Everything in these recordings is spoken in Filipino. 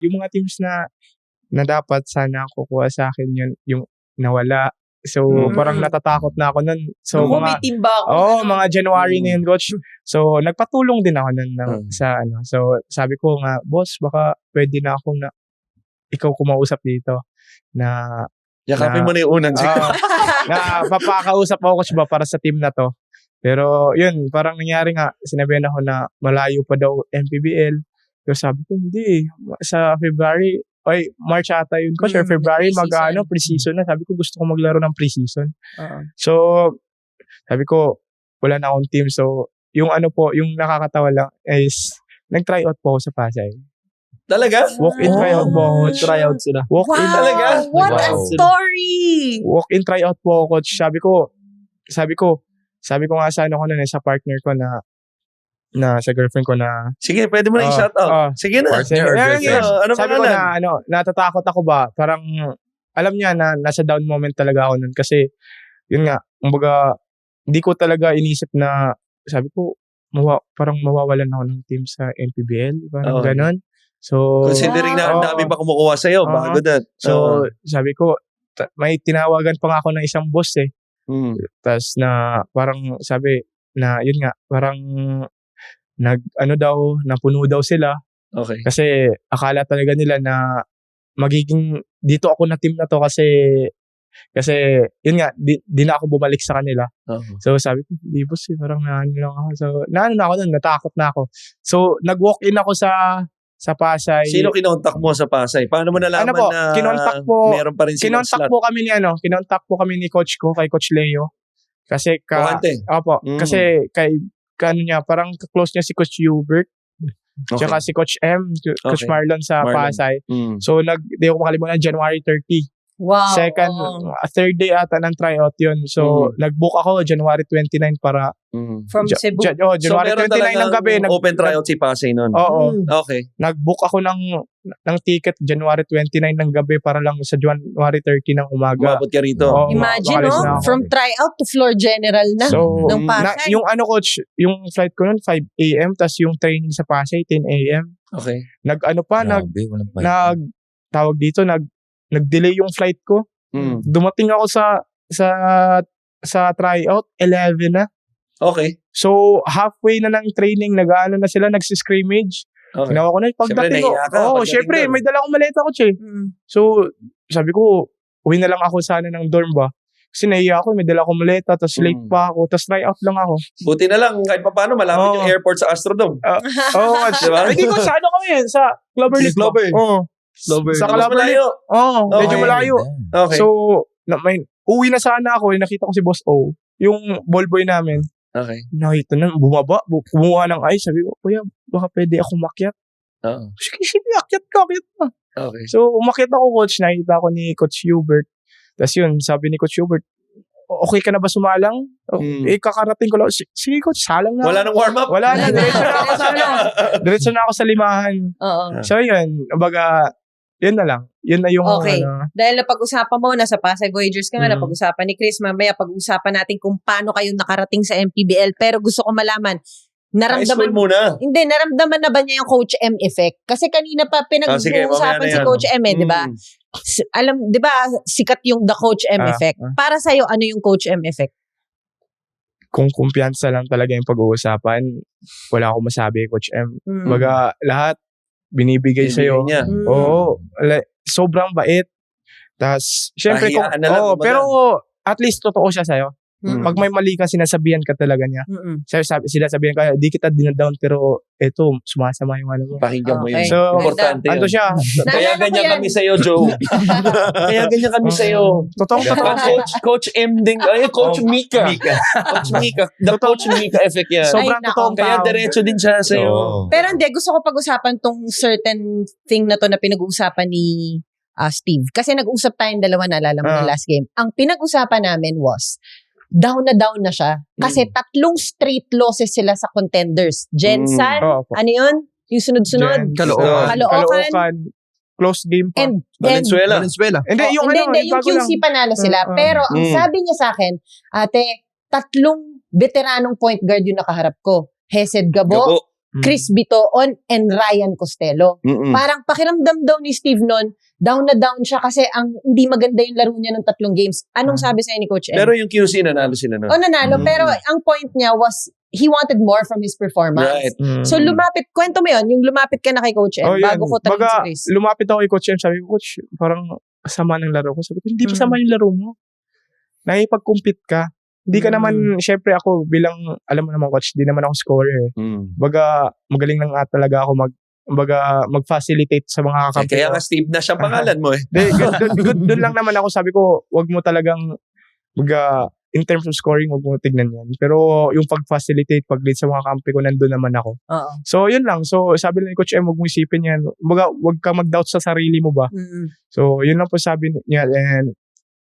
Yung mga teams na dapat sana kukuha sa akin yun, yung nawala. So, parang natatakot na ako nun. So, Ako, may team ba ako? mga January na yun, coach. So, nagpatulong din ako nun sa ano. So, sabi ko nga, boss, baka pwede na ako na ikaw kumausap dito na Yakapin mo na yung unang na papakausap ako, coach, ba para sa team na to. Pero, yun, parang nangyari nga, sinabihan ako na malayo pa daw MPBL. So, sabi ko, hindi. Sa February, March ata yun, coach, or February, pre-season na. Sabi ko, gusto ko maglaro ng pre-season. So, sabi ko, wala na akong team. So, yung nakakatawa lang is, nag-try out po ako sa Pasay. Talaga? Walk-in tryout po ako. Tryout sila. Walk-in talaga? What a story! Walk-in tryout po ako, coach. Sabi ko nga sa ano ko nun, sa partner ko na sa girlfriend ko na. Sige, pwede mo na i-shout out. Sige na. Ano sabi ko na, natatakot ako ba? Parang, alam niya na nasa down moment talaga ako nun. Kasi, yun nga, kumbaga, hindi ko talaga inisip na, sabi ko, parang mawawalan ako ng team sa MPBL. Parang ganon. So, considering na ang dami pa kumukuha sa'yo, bago that. So, sabi ko, may tinawagan pa nga ako ng isang boss eh. Tapos na, parang sabi, na yun nga, parang, napuno daw sila. Okay. Kasi akala talaga nila na magiging dito ako na team na to kasi yun nga, di na ako bumalik sa kanila. So sabi ko, di boss eh, parang naano lang ako. So naano na ako nun, natakot na ako. So nag-walk-in ako sa Pasay. Sino kinontak mo sa Pasay? Paano mo nalaman na meron pa rin silang slot? Kinontak po kami ni coach ko, kay Coach Leo. Kasi kasi parang close niya si Coach Hubert. Tsaka si Coach M, Coach Marlon sa Pasay. So, di ako makalimutan, January 30. Wow. Third day ata ng tryout yun. So, nag-book ako January 29 para from Cebu. January 29 ng gabi. Open tryout si Pasay nun. Oo. Okay. Nag-book ako ng ticket January 29 ng gabi para lang sa January 30 ng umaga. Umabot ka rito. Imagine, from tryout to floor general na ng Pasay. Yung coach, yung flight ko nun 5 a.m. tas yung training sa Pasay 10 a.m. Okay. Nag-delay yung flight ko. Dumating ako sa tryout 11 na. Okay. So halfway na ng training, nag-ano na sila, nagsi-scrimmage. Okay. Ginawa ko na pagdating ko. Syempre, may dala akong maleta ko, che. So sabi ko, uwi na lang ako sana ng dorm ba. Kasi nahiya ako, may dala akong maleta, tapos late pa ako, tapos tryout lang ako. Buti na lang, kahit pa paano, malapit yung airport sa Astrodome. Diba? Hindi ko sa ano kami sa Cloverleaf. Sa Cloverleaf. Medyo malayo. Okay. So, uwi na sana ako, nakita ko si Boss O, yung ballboy namin. Okay. Nakita na, bumaba, kumuha ng ice. Sabi ko, kuya, baka pwede ako makyat. Sige, akyat ka. Okay. So, umakyat ako, coach. Nakita ko ni Coach Hubert. Tapos yun, sabi ni Coach Hubert, okay ka na ba sumalang? Kakarating ko lang. Sige, coach, salang na. Wala nang warm-up? Wala na. Diretso na ako sa limahan. So, yun. Baga, yun na lang. Yun na yung... Okay. Dahil napag-usapan mo, nasa Pasay Voyagers ka nga, napag-usapan ni Chris, mamaya pag-usapan natin kung paano kayo nakarating sa MPBL. Pero gusto ko malaman, naramdaman na ba niya yung Coach M effect? Kasi kanina pa pinag-uusapan si Coach M di ba? Di ba, sikat yung the Coach M effect. Para sa'yo, ano yung Coach M effect? Kung kumpiyansa lang talaga yung pag-uusapan, wala akong masabi, Coach M. Baga, lahat, binibigay sa'yo. Oo. Sobrang bait. Tapos, syempre, pero at least totoo siya sa'yo. Pag may mali ka, sinasabihan ka talaga niya. Sinasabihan ka, di kita dinadown, pero eto, sumasama yung ano mo. Pakinggan mo yun. So, importante yun. Ando siya. Kaya ganyan kami sa'yo, Joe. Kaya ganyan kami sa'yo. Totoo. Coach M din. Coach Mika. Coach Mika. The Coach Mika effect yan. Sobrang totoo. Kaya diretso din siya sa'yo. Pero hindi, gusto ko pag-usapan tong certain thing na to na pinag-uusapan ni Steve. Kasi nag-usap tayong dalawa, naalala mo na last game. Ang pinag-usapan namin was, down na siya. Kasi 3 straight losses sila sa contenders. Gensan, ano yun? Yung sunod-sunod? Caloocan. Close game pa. And Valenzuela. Hindi, yung QC panalo sila. Pero ang sabi niya sa akin, ate, 3 veteranong point guard yung nakaharap ko. Hesed Gabo, Chris Bitoon and Ryan Costello. Parang pakiramdam daw ni Steve noon, down na down siya kasi ang hindi maganda yung laro niya ng 3 games. Anong sabi sa'yo ni Coach M? Pero yung QC, nanalo sila nun. Nanalo. Pero ang point niya was, he wanted more from his performance. Right. So kwento mo yun, yung lumapit ka na kay Coach M bago ko tanong si Chris. Lumapit ako kay Coach M, sabi ko, Coach, parang sama ng laro ko. Sabi ko, hindi pa sama yung laro mo. Nakipag-compete ka. Hindi ka naman, syempre ako bilang, alam mo naman Coach, di naman ako scorer. Baga, magaling lang talaga ako mag-facilitate sa mga kakampi. Kaya nga Steve Nash ang pangalan mo eh. Doon lang naman ako, sabi ko, wag mo talagang, in terms of scoring, wag mo tignan yan. Pero yung pag-facilitate, pag-lead sa mga kampi ko, nandun naman ako. So, yun lang. So, sabi lang ni Coach M, wag mo isipin yan. Wag ka mag-doubt sa sarili mo ba? So, yun lang po sabi niya. And,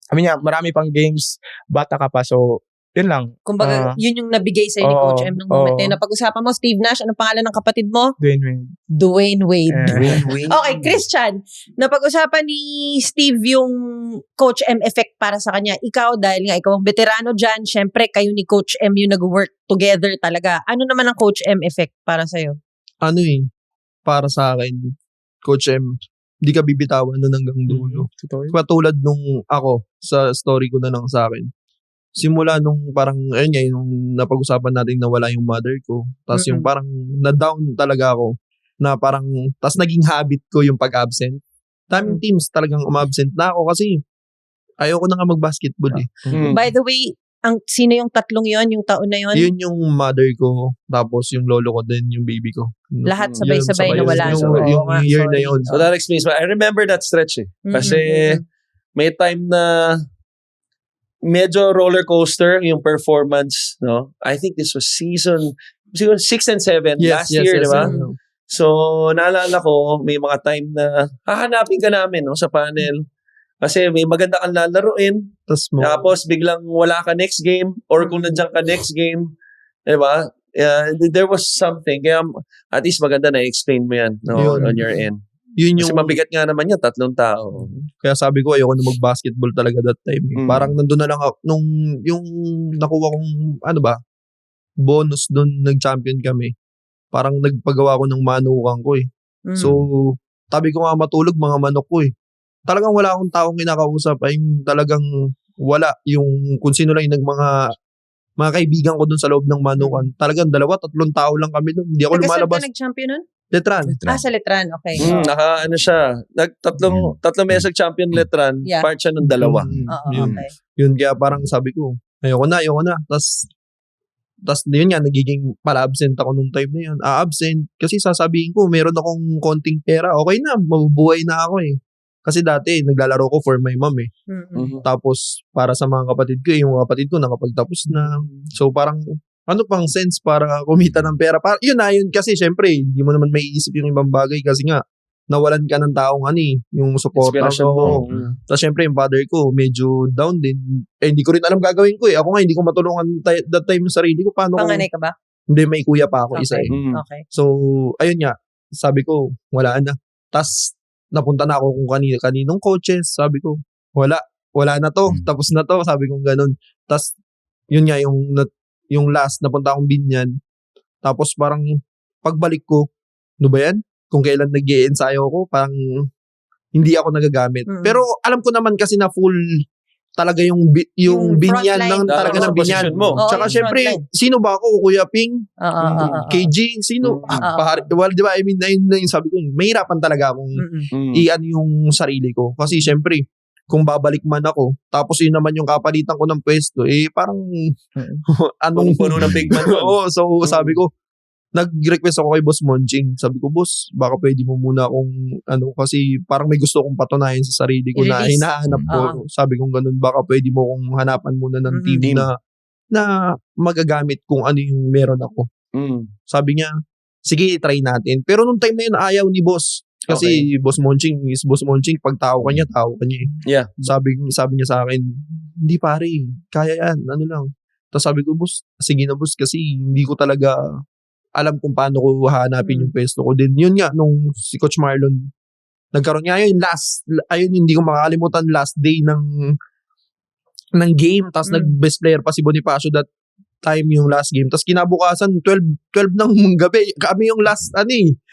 sabi niya, marami pang games, bata ka pa. So, yun lang. Kumbaga, yun yung nabigay sa'yo ni Coach M nung moment na yun. Napag-usapan mo, Steve Nash, anong pangalan ng kapatid mo? Dwayne Wade. Okay, Christian, napag-usapan ni Steve yung Coach M effect para sa kanya. Ikaw, dahil nga ikaw ang veterano dyan, syempre kayo ni Coach M yung nag-work together talaga. Ano naman ang Coach M effect para sa'yo? Para sa akin, Coach M, di ka bibitawan nun hanggang dulo. Patulad nung ako, sa story ko na lang sa akin. Simula nung parang, ayun nga, yung napag-usapan natin na wala yung mother ko. Tapos yung parang na-down talaga ako. Na parang, tapos naging habit ko yung pag-absent. Daming teams talagang umabsent na ako kasi ayoko na nga mag-basketball eh. By the way, sino yung tatlong yon, yung taon na yon? Yun yung mother ko, tapos yung lolo ko din, yung baby ko. Lahat sabay-sabay na wala. Yung year na yun. So that explains why. I remember that stretch eh. Kasi may time na medyo roller coaster yung performance, no? I think this was season 6 and 7 last year, di ba? So, naalala ko, may mga time na hahanapin ka namin, no, sa panel. Kasi may maganda kang lalaruin. Tapos biglang wala ka next game, or kung nandiyan ka next game, di ba? There was something. Kaya at least maganda na explain mo yan, no, on your end. Kasi mabigat nga naman yan, 3 tao. Kaya sabi ko, ayoko na mag-basketball talaga that time. Parang nandun na lang ako, yung nakuha kong, bonus dun, nag-champion kami. Parang nagpagawa ko ng manukan ko eh. So, tabi ko nga matulog, mga manok ko eh. Talagang wala akong taong kinakausap. I mean, talagang wala. Yung kung sino lang yung mga kaibigan ko dun sa loob ng manukan. Talagang 2-3 tao lang kami dun. Hindi ako lumalabas. Saan ka nag-champion nun? Letran. Sa Letran, okay. Siya. Tatlong beses champion Letran, part siya ng 2. Okay. Yun, kaya parang sabi ko, ayoko na. Tapos yun nga, nagiging pala-absent ako nung time na yun. Absent. Kasi sasabihin ko, meron akong konting pera. Okay na, mabubuhay na ako eh. Kasi dati, naglalaro ko for my mom eh. Tapos, para sa mga kapatid ko, yung mga kapatid ko nakapagtapos na. So, parang, ano pang sense para kumita ng pera? Yun kasi syempre, hindi mo naman maiisip yung ibang bagay kasi nga, nawalan ka ng taong yung suporta mo. Tapos syempre, yung father ko, medyo down din. Hindi ko rin alam gagawin ko eh. Ako nga, hindi ko matulungan that time yung sarili ko. Panganay ka ba? Hindi, may kuya pa ako, isa eh. Okay. So, ayun nga, sabi ko, wala na. Tapos, napunta na ako kung kaninong coaches. Sabi ko, wala na to. Tapos na to. Sabi ko ganun. Tapos, yun nga, yung last, napunta akong Binyan. Tapos parang, pagbalik ko, ano ba yan? Kung kailan nag-i-ensayo ako, parang, hindi ako nagagamit. Pero, alam ko naman kasi na full, talaga yung Binyan ng talaga ng Binyan. Tsaka syempre, sino ba ako? Kuya Ping? KG? Sino? Well, di ba? I mean, na yung sabi ko, mahirapan talaga akong i-ano yung sarili ko. Kasi syempre, kung babalik man ako, tapos yun naman yung kapalitan ko ng pwesto, parang, puno ng big man. Oo, so sabi ko, nag-request ako kay Boss Monching. Sabi ko, Boss, baka pwede mo muna akong, kasi parang may gusto kong patunayan sa sarili ko na hinahanap ko. Sabi ko ganun, baka pwede mo kong hanapan muna ng team na magagamit kung ano yung meron ako. Sabi niya, sige, try natin. Pero nung time na yun, ayaw ni Boss. Kasi Boss Monching is Boss Monching. Pag tao ka niya eh. Yeah. Sabi niya sa akin, hindi pare, kaya yan, lang. Tapos sabi ko, Boss, sige na Boss, kasi hindi ko talaga alam kung paano ko hahanapin yung pwesto ko. Din yun nga, nung si Coach Marlon, nagkaroon niya yun, hindi ko makakalimutan, last day ng game, tapos nag-best player pa si Bonifacio that time yung last game. Tapos kinabukasan, 12 ng gabi. Kami yung last,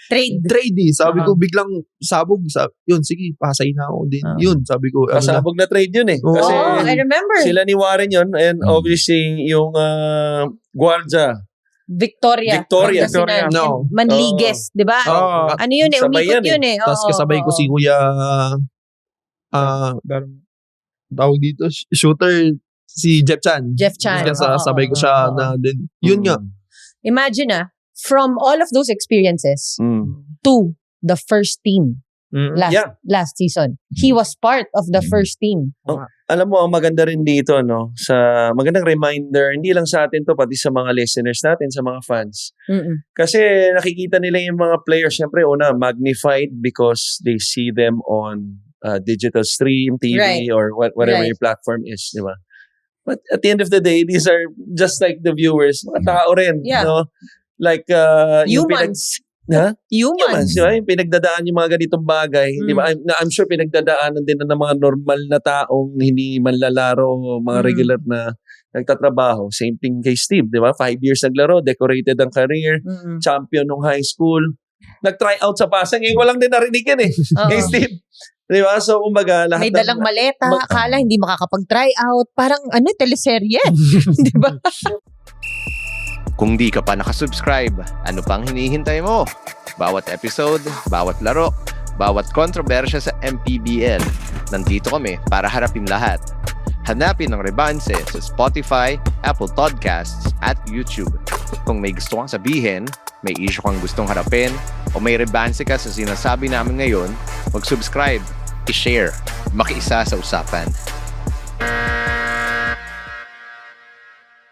trade Sabi ko, biglang sabog. Yun, sige, pasay na ako din. Yun, sabi ko. Pasabog na trade yun eh. Oo. Kasi I remember. sila ni Warren yun, and obviously, yung Guardia. Victoria. Victoria. No. Manligues, di ba? Oo. Ano yun eh, Sabay umikot yan yun eh. Tapos kasabay ko si Kuya, tawag dito, shooter, si Jeff Chan. Jeff Chan. Sabay ko siya na din. Yun nga. Imagine from all of those experiences to the first team last season. He was part of the first team. Alam mo, ang maganda rin dito, sa magandang reminder, hindi lang sa atin to, pati sa mga listeners natin, sa mga fans. Kasi nakikita nila yung mga players, syempre, magnified because they see them on digital stream, TV, or whatever your platform is, di ba? But at the end of the day, these are just like the viewers, mga tao rin, no? Like, humans. Humans, di ba? Yung pinagdadaan yung mga ganitong bagay, di ba? I'm sure pinagdadaanan din ng mga normal na taong hindi manlalaro, mga regular na nagtatrabaho. Same thing kay Steve, di ba? 5 years naglaro, decorated ang career, champion nung high school. Nag-try out sa Pasay. Ngayon ko lang din narinig yan kay Steve. Di ba? So, kumbaga, lahat may dalang maleta, akala hindi makakapag-try out. Parang, teleserye. Di ba? Kung di ka pa nakasubscribe, ano pang hinihintay mo? Bawat episode, bawat laro, bawat kontrobersya sa MPBL. Nandito kami para harapin lahat. Hanapin ang Rebanse sa Spotify, Apple Podcasts, at YouTube. Kung may gusto kang sabihin, may issue kang gustong harapin, o may Rebanse ka sa sinasabi namin ngayon, mag-subscribe, i-share, makiisa sa usapan.